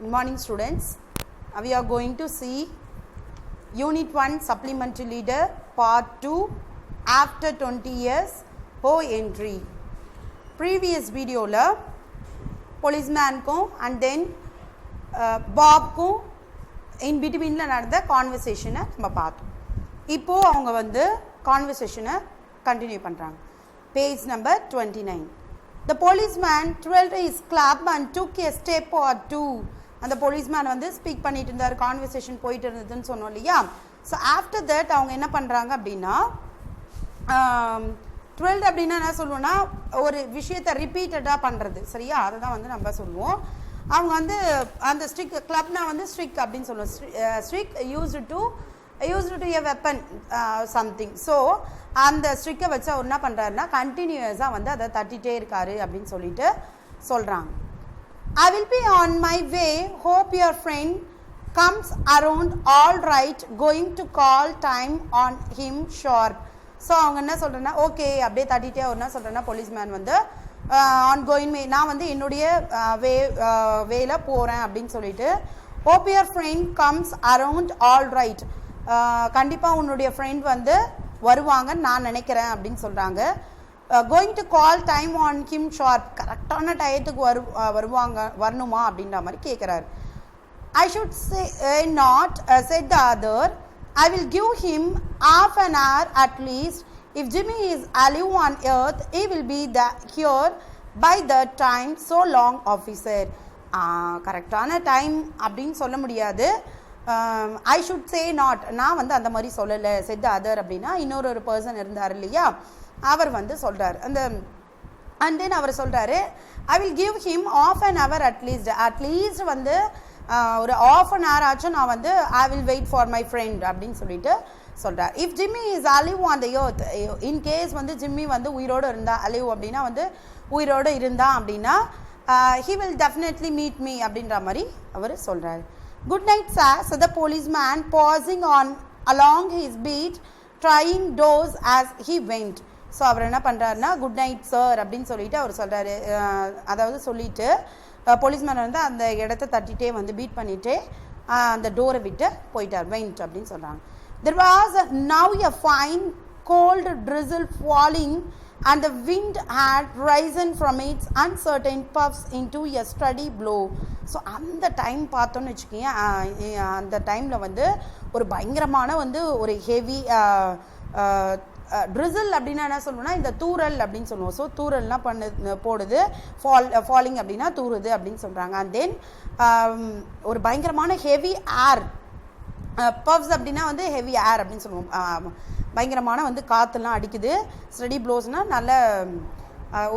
Good morning, students. We are going to see Unit 1 Supplementary Leader Part 2 After 20 Years Ho Entry. Previous video la policeman ko and then Bob ko in between la nadda conversation நம்ம பார்த்தோம். இப்போ அவங்க வந்து conversation continue பண்றாங்க. Page number 29. The policeman twirled his club and took a step or two. And the policeman வந்து speak பண்ணிட்டு இருந்தார், conversation போயிட்டு இருந்ததுன்னு சொன்னோம் இல்லையா. ஸோ ஆஃப்டர் தட் அவங்க என்ன பண்ணுறாங்க அப்படின்னா, 12 அப்படின்னா என்ன சொல்லுவோம்னா ஒரு விஷயத்தை ரிப்பீட்டடாக பண்ணுறது, சரியா? அதை தான் வந்து நம்ம சொல்லுவோம். அவங்க வந்து அந்த ஸ்ட்ரிக் கிளப்னா வந்து ஸ்ட்ரிக் அப்படின்னு சொல்லுவோம். Stick used to a weapon something. So அந்த ஸ்ட்ரிக்கை வச்சு அவர் என்ன பண்ணுறாருன்னா கண்டினியூஸாக வந்து அதை தட்டிகிட்டே இருக்காரு அப்படின்னு சொல்லிட்டு சொல்கிறாங்க. I will be on my way. Hope your friend comes around all right. Going to call time on him sharp. So அவங்க என்ன சொல்கிறேன்னா ஓகே அப்படியே தட்டிகிட்டே அவர் என்ன சொல்கிறேன்னா போலீஸ்மேன் வந்து ஆன் கோயிங் வே, நான் வந்து என்னுடைய வேல போகிறேன் அப்படின்னு சொல்லிட்டு hope your friend comes around all right. கண்டிப்பாக உன்னுடைய ஃப்ரெண்ட் வந்து வருவாங்கன்னு நான் நினைக்கிறேன் அப்படின்னு சொல்கிறாங்க. Going to call time on him sharp, கரெக்டான டயத்துக்கு வரணுமா அப்படின்ற மாதிரி கேட்குறாரு. I should say not set the other. I will give him half an hour at least. If Jimmy is alive on earth, he will be here by that time. So long, officer. கரெக்டான time அப்படின்னு சொல்ல முடியாது. I should say not, நான் வந்து அந்த மாதிரி சொல்லலை. Set the other அப்படின்னா இன்னொரு பர்சன் இருந்தார் இல்லையா, அவர் வந்து சொல்கிறார். அண்ட் தென் அவர் சொல்கிறாரு I will give him half an hour at least வந்து ஒரு half an hour ஆச்சும் நான் வந்து I will wait for my friend அப்படின்னு சொல்லிட்டு சொல்கிறார். If Jimmy is alive on the earth, in case வந்து ஜிம்மி வந்து உயிரோடு இருந்தா, அலிவ் அப்படின்னா வந்து உயிரோடு இருந்தான் அப்படின்னா he will definitely meet me அப்படின்ற மாதிரி அவர் சொல்கிறார். Good night sir, said the policeman pausing along his beat, trying doors as he went. So அவர் என்ன பண்ணுறாருன்னா குட் நைட் சார் அப்படின்னு சொல்லிட்டு அவர் சொல்கிறாரு. அதாவது சொல்லிட்டு போலீஸ்மேன் வந்து அந்த இடத்த தட்டிகிட்டே வந்து பீட் பண்ணிகிட்டே அந்த டோரை விட்டு போயிட்டார். வெண்ட் அப்படின்னு சொல்கிறாங்க. There was now a fine cold drizzle falling and the wind had risen from its uncertain puffs into a steady blow. So அந்த டைம் பார்த்தோன்னு வச்சுக்கோங்க, அந்த டைமில் வந்து ஒரு பயங்கரமான வந்து ஒரு ஹெவி ட்ரிசில் அப்படின்னா என்ன சொல்லுவோம்னா இந்த தூரல் அப்படின்னு சொல்லுவோம். ஸோ தூரல்லாம் போடுது, ஃபாலிங் அப்படின்னா தூருது அப்படின்னு சொல்கிறாங்க. அண்ட் தென் ஒரு பயங்கரமான ஹெவி ஏர், பஃப்ஸ் அப்படின்னா வந்து ஹெவி ஏர் அப்படின்னு சொல்லுவோம். பயங்கரமான வந்து காற்றுலாம் அடிக்குது. ஸ்டடி ப்ளோஸ்னால் நல்ல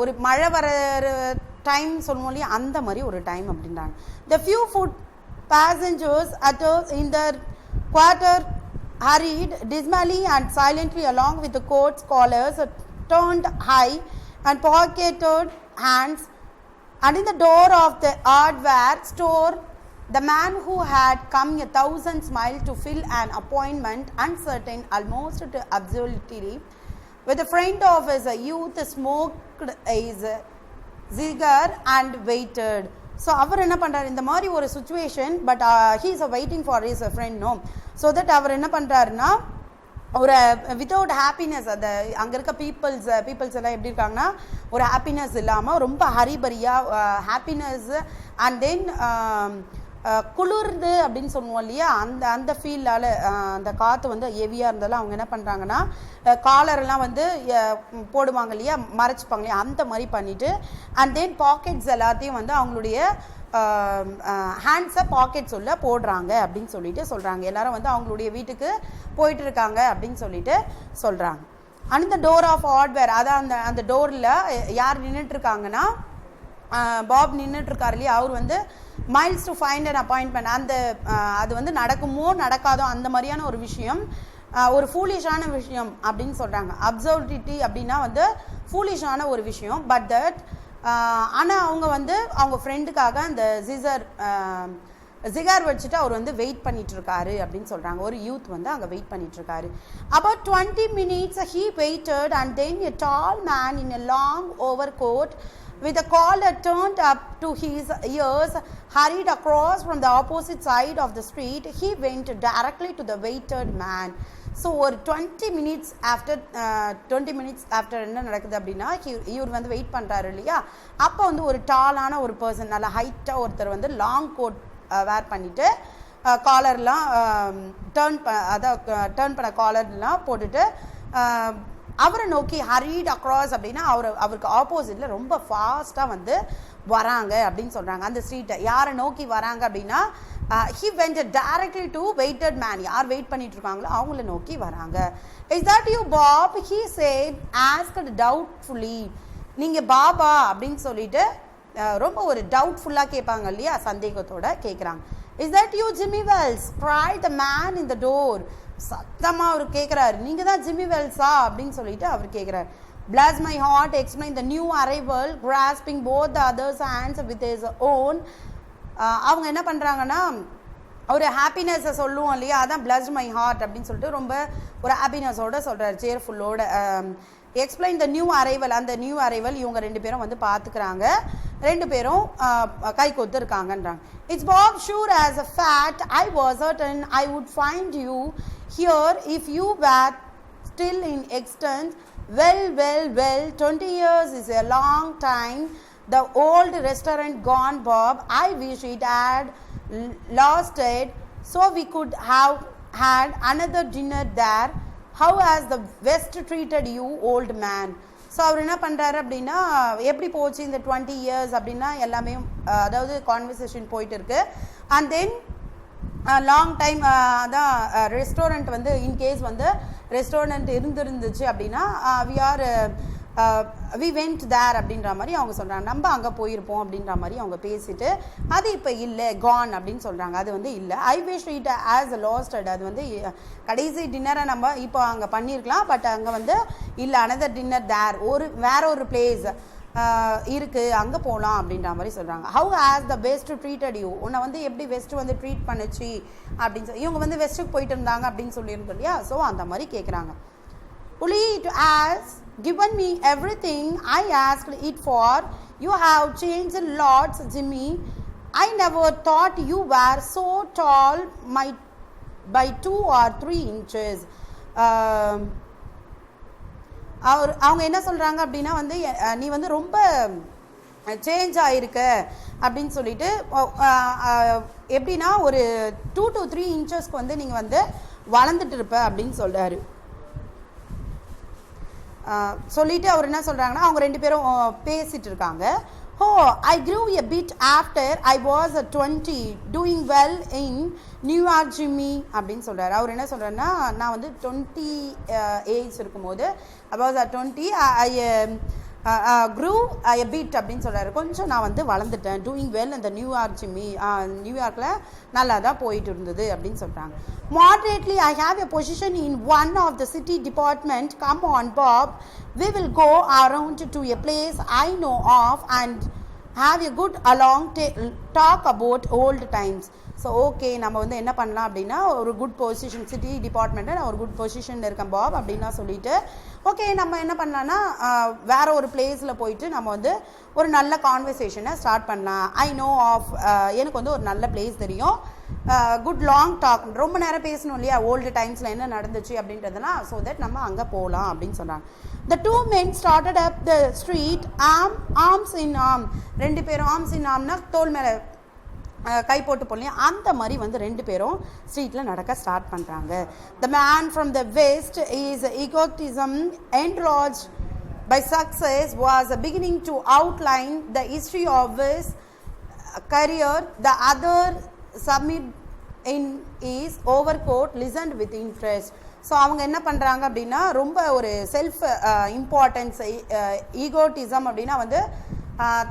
ஒரு மழை வர டைம் சொல்லுவோம் இல்லையா, அந்த மாதிரி ஒரு டைம் அப்படின்றாங்க. The few foot passengers in the quarter hurried dismally and silently along with the coat's collars turned high and pocketed hands, and in the door of the hardware store the man who had come 1,000 miles to fill an appointment, uncertain almost to absolutely, with a friend of his youth, smoked his cigar and waited. So அவர் என்ன பண்ணுறாரு, இந்த மாதிரி ஒரு situation, but he is waiting for his friend no. So that அவர் என்ன பண்ணுறாருன்னா ஒரு வித்தவுட் ஹாப்பினஸ், அந்த அங்கே இருக்க பீப்புள்ஸ் எல்லாம் எப்படி இருக்காங்கன்னா ஒரு ஹாப்பினஸ் இல்லாமல் ரொம்ப ஹரிபரியாக ஹாப்பினஸ் அண்ட் தென் குளிர்ந்து அப்படின்னு சொல்லுவோம் இல்லையா, அந்த ஃபீல்டால் அந்த காற்று வந்து ஹெவியாக இருந்தாலும் அவங்க என்ன பண்ணுறாங்கன்னா காலரெல்லாம் வந்து போடுவாங்க இல்லையா, மறைச்சிப்பாங்க இல்லையா, அந்த மாதிரி பண்ணிவிட்டு அண்ட் தென் பாக்கெட்ஸ் எல்லாத்தையும் வந்து அவங்களுடைய ஹேண்ட்ஸை பாக்கெட்ஸ் உள்ள போடுறாங்க அப்படின்னு சொல்லிட்டு சொல்கிறாங்க. எல்லாரும் வந்து அவங்களுடைய வீட்டுக்கு போயிட்டு இருக்காங்க அப்படின்னு சொல்லிட்டு சொல்கிறாங்க. அண்ட் இந்த டோர் ஆஃப் ஹார்ட்வேர், அதான் அந்த டோரில் யார் நின்றுட்டுருக்காங்கன்னா பாப் நின்றுட்டுருக்காரு இல்லையா, அவர் வந்து miles to find an appointment, அந்த அது வந்து நடக்குமோ நடக்காதோ அந்த மாதிரியான ஒரு விஷயம், ஒரு ஃபூலிஷான விஷயம் அப்படின்னு சொல்கிறாங்க. அப்சர்டிட்டி அப்படின்னா வந்து ஃபூலிஷான ஒரு விஷயம், பட் தட் ஆனால் அவங்க வந்து அவங்க ஃப்ரெண்டுக்காக அந்த சிகார் வச்சுட்டு அவர் வந்து வெயிட் பண்ணிகிட்ருக்காரு அப்படின்னு சொல்கிறாங்க. ஒரு யூத் வந்து அங்கே wait பண்ணிகிட்ருக்காரு. about 20 minutes he waited and then a tall man in a long overcoat with the collar turned up to his ears, hurried across from the opposite side of the street. He went directly to the weighted man. So ஒரு 20 minutes after என்ன நடக்குது அப்படின்னா, இவர் வந்து wait பண்ணுறாரு இல்லையா, அப்போ வந்து ஒரு டாலான ஒரு பர்சன், நல்ல ஹைட்டாக ஒருத்தர் வந்து லாங் கோட் வேர் பண்ணிவிட்டு காலர்லாம் டேர்ன் பண்ண காலர்லாம் போட்டுட்டு அவரை நோக்கி ஹரீட் அக்ராஸ் அப்படின்னா அவருக்கு ஆப்போசிட்டில் ரொம்ப ஃபாஸ்ட்டாக வந்து வராங்க அப்படின்னு சொல்கிறாங்க. அந்த ஸ்ட்ரீட்டை யாரை நோக்கி வராங்க அப்படின்னா, he went directly to weighted man, யார் வெயிட் பண்ணிட்டு இருக்காங்களோ அவங்கள நோக்கி வராங்க. Is that you Bob? He said, asked doubtfully. நீங்கள் பாபா அப்படின்னு சொல்லிட்டு ரொம்ப ஒரு டவுட்ஃபுல்லாக கேட்பாங்க இல்லையா, சந்தேகத்தோட கேட்குறாங்க. Is that you Jimmy Wells? cried the man in the door. சத்தமாக அவர் கேட்குறாரு, நீங்கள் தான் ஜிம்மி வெல்ஸா அப்படின்னு சொல்லிட்டு அவர் கேட்குறாரு. Bless my heart, explained the new arrival, grasping both the other's hands with his own. அவங்க என்ன பண்ணுறாங்கன்னா, ஒரு ஹாப்பினஸை சொல்லுவோம் இல்லையா, அதான் blessed my heart அப்படின்னு சொல்லிட்டு ரொம்ப ஒரு ஹாப்பினஸோட சொல்கிறார், சேர்ஃபுல்லோட. எக்ஸ்பிளைன் த நியூ அரைவல், அந்த நியூ அரைவல் இவங்க ரெண்டு பேரும் வந்து பார்த்துக்கிறாங்க, ரெண்டு பேரும் கை கொத்து இருக்காங்கன்றாங்க. It's Bob sure as a fact I was certain I would find you here if you were still in existence. Well, 20 years is a long time. The old restaurant gone, Bob. I wish it had lost it so we could have had another dinner there. How has the West treated you, old man? So அவர் என்ன பண்ணுறாரு அப்படின்னா, எப்படி போச்சு இந்த 20 years அப்படின்னா எல்லாமே, அதாவது கான்வர்சேஷன் போயிட்டு இருக்கு. அண்ட் தென் லாங் டைம் அதான் ரெஸ்டாரண்ட் வந்து இன்கேஸ் வந்து ரெஸ்டாரண்ட் இருந்துருந்துச்சு அப்படின்னா வி வெண்ட் தேர் அப்படின்ற மாதிரி அவங்க சொல்கிறாங்க, நம்ம அங்கே போயிருப்போம் அப்படின்ற மாதிரி அவங்க பேசிட்டு, அது இப்போ இல்லை கான் அப்படின்னு சொல்கிறாங்க, அது வந்து இல்லை. I wish it as lasted, அது வந்து கடைசி டின்னரை நம்ம இப்போ அங்கே பண்ணியிருக்கலாம், பட் அங்கே வந்து இல்லை, அனதர் டின்னர் தேர், வேற ஒரு பிளேஸ் இருக்குது, அங்கே போகலாம் அப்படின்ற மாதிரி சொல்கிறாங்க. How has the west treated you, உன்னை வந்து எப்படி வெஸ்ட் வந்து ட்ரீட் பண்ணுச்சு அப்படின்னு சொல்லி, இவங்க வந்து வெஸ்ட்டுக்கு போயிட்டு இருந்தாங்க அப்படின்னு சொல்லியிருந்தோம் இல்லையா, ஸோ அந்த மாதிரி கேட்குறாங்க. Only it has given me everything I asked it for. You have changed lots, Jimmy. I never thought you were so tall by 2 or 3 inches. அவங்க என்ன சொல்கிறாங்க அப்படின்னா வந்து, நீ வந்து ரொம்ப சேஞ்ச் ஆகிருக்க அப்படின்னு சொல்லிட்டு, எப்படின்னா ஒரு 2 to 3 inches வந்து நீங்கள் வந்து வளர்ந்துட்டு இருப்ப அப்படின்னு சொல்கிறாரு. சொல்லிட்டு அவர் என்ன சொல்கிறாங்கன்னா, அவங்க ரெண்டு பேரும் பேசிட்டு இருக்காங்க. I grew a bit after I was 20, doing well in New York, Jimmy அப்படின்னு சொல்கிறார். அவர் என்ன சொல்கிறாருன்னா, நான் வந்து 20 ஏஜ் இருக்கும்போது I was 20, grew a bit அப்படின்னு சொல்கிறாரு, கொஞ்சம் நான் வந்து வளர்ந்துட்டேன். டூயிங் வெல் இந்த நியூயார்க், ஜிம்மி நியூயார்க்கில் நல்லா தான் போயிட்டு இருந்தது அப்படின்னு சொல்கிறாங்க. Moderately, I have a position in one of the city department. Come on, Bob. We will go around to a place I know of and have a good long talk about old times. So okay, நம்ம வந்து என்ன பண்ணலாம் அப்படின்னா, ஒரு good position, city டிபார்ட்மெண்ட்டில் நான் ஒரு good பொசிஷனில் இருக்கேன் பாப் அப்படின்னா சொல்லிட்டு, ஓகே நம்ம என்ன பண்ணலான்னா வேற ஒரு பிளேஸில் போயிட்டு நம்ம வந்து ஒரு நல்ல கான்வர்சேஷனை ஸ்டார்ட் பண்ணலாம். ஐ நோ ஆஃப், எனக்கு வந்து ஒரு நல்ல பிளேஸ் தெரியும், குட் லாங் டாக், ரொம்ப நேரம் பேசணும் இல்லையா, ஓல்டு டைம்ஸில் என்ன நடந்துச்சு அப்படின்றதுலாம், ஸோ தட் நம்ம அங்கே போகலாம் அப்படின்னு சொன்னாங்க. The two men started up the street, arms in arm. ரெண்டு பேரும் arms in armனா தோல் மேலே கை போட்டு போடலையா, அந்த மாதிரி வந்து ரெண்டு பேரும் ஸ்ட்ரீட்டில் நடக்க ஸ்டார்ட் பண்ணுறாங்க. The man from the west is egotism enlarged by success was beginning to outline the history of his career. The other submitted in his overcoat, listened with interest. So அவங்க என்ன பண்ணுறாங்க அப்படின்னா, ரொம்ப ஒரு செல்ஃப் இம்பார்ட்டன்ஸ், ஈகோட்டிசம் அப்படின்னா வந்து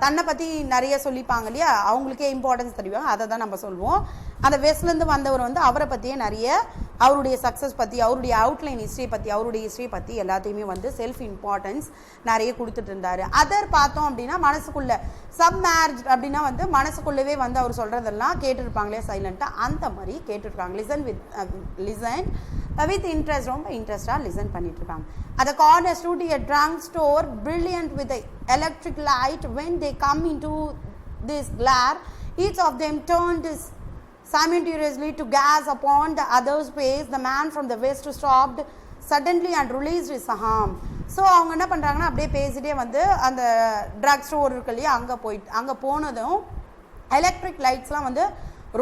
தன்னை பற்றி நிறைய சொல்லிப்பாங்க இல்லையா, அவங்களுக்கே இம்பார்ட்டன்ஸ் தெரியும், அதை தான் நம்ம சொல்லுவோம். அந்த வெஸ்ட்லேருந்து வந்தவர் வந்து அவரை பற்றியே நிறைய அவருடைய சக்ஸஸ் பற்றி, அவருடைய அவுட்லைன் ஹிஸ்ட்ரி பற்றி, அவருடைய ஹிஸ்ட்ரி பற்றி எல்லாத்தையுமே வந்து செல்ஃப் இம்பார்ட்டன்ஸ் நிறைய கொடுத்துட்டு இருந்தார். அதர் பார்த்தோம் அப்படின்னா மனசுக்குள்ளே சப்மேர்ஜ் அப்படின்னா வந்து மனசுக்குள்ளவே வந்து அவர் சொல்கிறதெல்லாம் கேட்டுருப்பாங்களே சைலண்ட்டாக, அந்த மாதிரி கேட்டுருக்காங்க. லிசன் வித் இன்ட்ரெஸ்ட், ரொம்ப இன்ட்ரெஸ்டாக லிசன் பண்ணிட்டு இருக்காங்க. At the corner stood a drunk store, brilliant with the electric light. When they come into this glare, each of them turned simultaneously to gaze upon the other's face. The man from the west stopped suddenly and released his arm. So அவங்க என்ன பண்ணுறாங்கன்னா அப்படியே பேசிகிட்டே வந்து அந்த drug store இருக்கு இல்லையா, அங்கே போனதும் எலக்ட்ரிக் லைட்ஸ்லாம் வந்து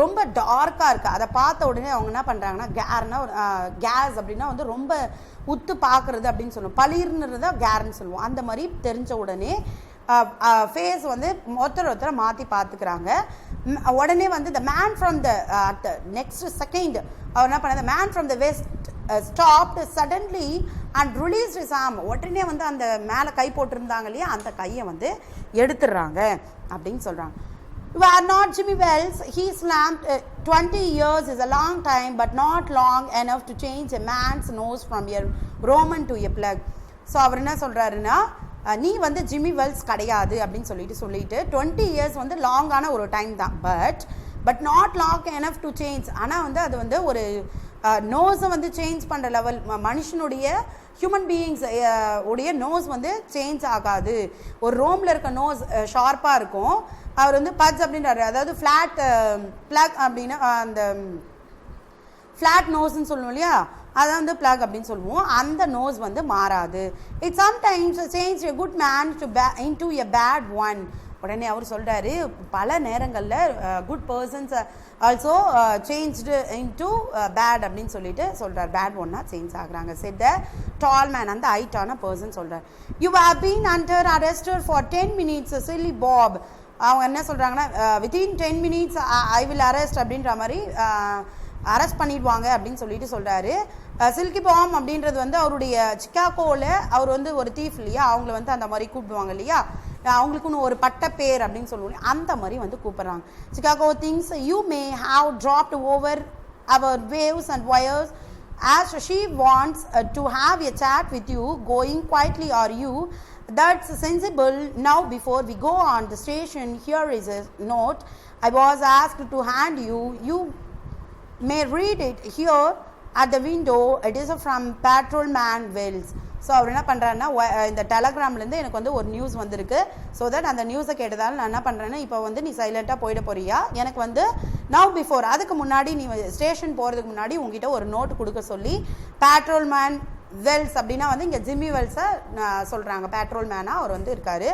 ரொம்ப டார்க்காக இருக்குது. அதை பார்த்த உடனே அவங்க என்ன பண்ணுறாங்கன்னா கேஸ் அப்படின்னா வந்து ரொம்ப உத்து பார்க்குறது அப்படின்னு சொல்லுவோம், பளிர்னுறத கேர்ன்னு சொல்லுவோம். அந்த மாதிரி தெரிஞ்ச உடனே ஃபேஸ் வந்து ஒருத்தரை மாற்றி பார்த்துக்கிறாங்க. உடனே வந்து the man from the next second அவர் என்ன பண்ண, man from the west stopped suddenly and released his arm. உடனே வந்து அந்த மேலே கை போட்டிருந்தாங்க இல்லையா, அந்த கையை வந்து எடுத்துடுறாங்க அப்படின்னு சொல்கிறாங்க. You are not Jimmy Wells. He slammed 20 years is a long time, but not long enough to change a man's nose from a Roman to a plug. So அவர் என்ன சொல்கிறாருன்னா, நீ வந்து ஜிம்மி வெல்ஸ் கிடையாது அப்படின்னு சொல்லிட்டு 20 இயர்ஸ் வந்து லாங்கான ஒரு டைம் தான், but not long enough to change. ஆனால் வந்து அது வந்து ஒரு நோஸை வந்து சேஞ்ச் பண்ணுற லெவல், மனுஷனுடைய ஹியூமன் பீயிங்ஸ் உடைய நோஸ் வந்து சேஞ்ச் ஆகாது. ஒரு ரோமில் இருக்க நோஸ் ஷார்ப்பாக இருக்கும், அவர் வந்து பட்ஜ் அப்படின்றாரு, அதாவது ஃப்ளாட் பிளக் அப்படின்னா அந்த ஃப்ளாட் நோஸ்ன்னு சொல்லுவோம் இல்லையா, அதை வந்து பிளக் அப்படின்னு சொல்லுவோம். அந்த நோஸ் வந்து மாறாது. It sometimes change a good man into a bad one. உடனே அவர் சொல்கிறாரு, பல நேரங்களில் good persons also changed into bad அப்படின்னு சொல்கிறார். பேட் ஒன்னாக சேஞ்ச் ஆகுறாங்க. செட் த டால் மேன், அந்த ஹைட்டான பர்சன் சொல்கிறார். You have been under arrested for 10 minutes Silky Bob. அவங்க என்ன சொல்கிறாங்கன்னா, within 10 minutes I will arrest அப்படின்ற மாதிரி அரெஸ்ட் பண்ணிடுவாங்க அப்படின்னு சொல்கிறாரு. சில்கி பாம் அப்படின்றது வந்து அவருடைய சிக்காகோவில் அவர் வந்து ஒரு தீஃப் இல்லையா, அவங்கள வந்து அந்த மாதிரி கூப்பிடுவாங்க இல்லையா, அவங்களுக்குன்னு ஒரு பட்ட பேர் அப்படின்னு சொல்லுவோம், அந்த மாதிரி வந்து கூப்பிட்றாங்க. Chicago thinks you may have dropped over our waves and wires as she wants to have a chat with you. Going quietly are you? That's sensible. Now before we go on the station, here is a note I was asked to hand you. You may read it here at the window. It is from Patrolman Wells. So அவர் என்ன பண்ணுறாருன்னா, இந்த டெலகிராம்லேருந்து எனக்கு வந்து ஒரு news வந்திருக்கு. So that அந்த நியூஸை கேட்டதால் நான் என்ன பண்ணுறேன்னா, இப்போ வந்து நீ சைலண்ட்டாக போயிட போறியா, எனக்கு வந்து நவ் பிஃபோர், அதுக்கு முன்னாடி நீ ஸ்டேஷன் போகிறதுக்கு முன்னாடி உங்ககிட்ட ஒரு நோட்டு கொடுக்க சொல்லி, பேட்ரோல்மேன் வெல்ஸ் அப்படின்னா வந்து இங்கே ஜிம்மி வெல்ஸை சொல்கிறாங்க, பேட்ரோல்மேனாக அவர் வந்து இருக்கார்.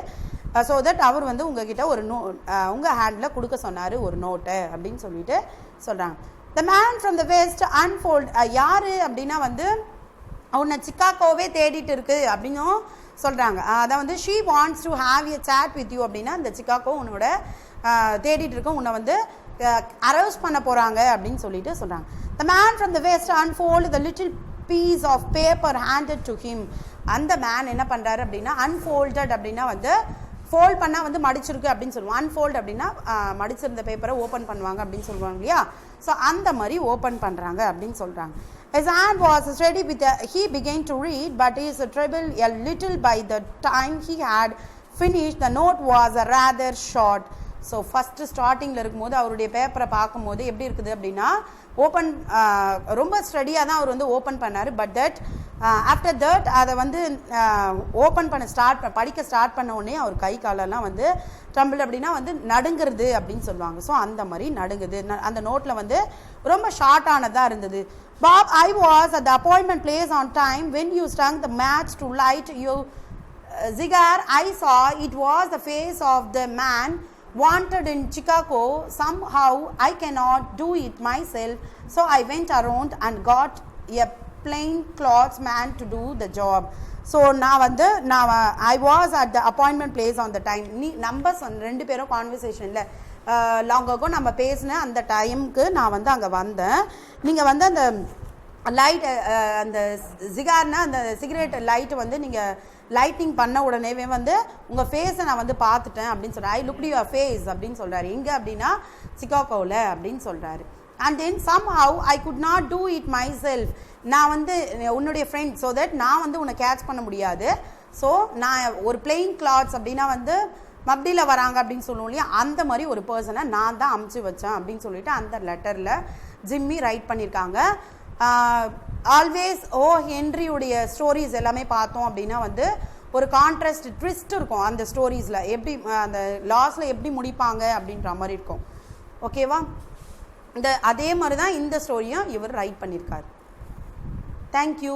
ஸோ தட் அவர் வந்து உங்ககிட்ட ஒரு உங்கள் ஹேண்டில் கொடுக்க சொன்னார் ஒரு நோட்டை அப்படின்னு சொல்கிறாங்க. The man from the west unfold, யார் அப்படின்னா வந்து உன்னை சிக்காகோவே தேடிட்டு இருக்கு அப்படின்னும் சொல்கிறாங்க. அதான் வந்து she wants to have a chat with you அப்படின்னா இந்த சிக்காகோ உன்னோட தேடிட்டு இருக்க, உன்னை வந்து அரெஸ்ட் பண்ண போகிறாங்க அப்படின்னு சொல்கிறாங்க. The man from the west unfold the little piece of paper handed to him. அந்த மேன் என்ன பண்ணுறாரு அப்படின்னா, அன்ஃபோல்டட் அப்படின்னா வந்து ஃபோல்ட் பண்ணால் வந்து மடிச்சிருக்கு அப்படின்னு சொல்லுவோம், அன்ஃபோல்ட் அப்படின்னா மடிச்சிருந்த பேப்பரை ஓப்பன் பண்ணுவாங்க அப்படின்னு சொல்லுவாங்க இல்லையா. ஸோ அந்த மாதிரி ஓப்பன் பண்ணுறாங்க அப்படின்னு சொல்கிறாங்க. His hand was steady with he began to read, but his trouble a little by the time he had finished. The note was rather short. So first ஸ்டார்டிங்கில் இருக்கும்போது அவருடைய பேப்பரை பார்க்கும்போது எப்படி இருக்குது அப்படின்னா, ஓப்பன் ரொம்ப ஸ்டடியாக தான் அவர் வந்து ஓப்பன் பண்ணார். பட் தட் ஆஃப்டர் தட் அதை வந்து ஓப்பன் பண்ண படிக்க ஸ்டார்ட் பண்ண உடனே அவர் கை காலெல்லாம் வந்து ட்ரம்பிள் அப்படின்னா வந்து நடுங்கிறது அப்படின்னு சொல்லுவாங்க. ஸோ அந்த மாதிரி நடுங்குது. அந்த நோட்டில் வந்து ரொம்ப ஷார்ட்டானதாக இருந்தது. Bob, I was at the appointment place on time when you struck the match to light your cigar. I saw it was the face of the man wanted in Chicago. Somehow I cannot do it myself, so I went around and got a plain clothes man to do the job. So I was at the appointment place on the time. Numbers ரெண்டு பேரும் கான்வர்சேஷனில் லாங்காகோ நம்ம பேசின அந்த டைமுக்கு நான் வந்து அங்கே வந்தேன். நீங்கள் வந்து அந்த லைட் அந்த சிகார்னா அந்த சிகரெட் லைட்டு வந்து நீங்கள் லைட்டிங் பண்ண உடனேவே வந்து உங்கள் ஃபேஸை நான் வந்து பார்த்துட்டேன் அப்படின்னு சொல்கிறேன். ஐ லுக்ட் யுவர் ஃபேஸ் அப்படின்னு சொல்கிறாரு. எங்கே அப்படின்னா சிகாகோவில் அப்படின்னு சொல்கிறாரு. and then somehow I could not do it myself. நான் வந்து உன்னுடைய ஃப்ரெண்ட், ஸோ தட் நான் வந்து உன்னை கேட்ச் பண்ண முடியாது. ஸோ நான் ஒரு பிளெயின் கிளாத்ஸ் அப்படின்னா வந்து மப்டியில் வராங்க அப்படின்னு சொல்லுவோம் இல்லையா, அந்த மாதிரி ஒரு பர்சனை நான் தான் அமுச்சு வச்சேன் அப்படின்னு சொல்லிட்டு அந்த லெட்டரில் ஜிம்மி ரைட் பண்ணியிருக்காங்க. ஆல்வேஸ் ஓ ஹென்ரியுடைய ஸ்டோரிஸ் எல்லாமே பார்த்தோம் அப்படின்னா வந்து ஒரு கான்ட்ராஸ்ட் ட்விஸ்ட் இருக்கும் அந்த ஸ்டோரிஸில், எப்படி அந்த லாஸில் எப்படி முடிப்பாங்க அப்படின்ற மாதிரி இருக்கும். ஓகேவா? அதே மாதிரி தான் இந்த ஸ்டோரியும் இவர் ரைட் பண்ணியிருக்காரு. தேங்க்யூ.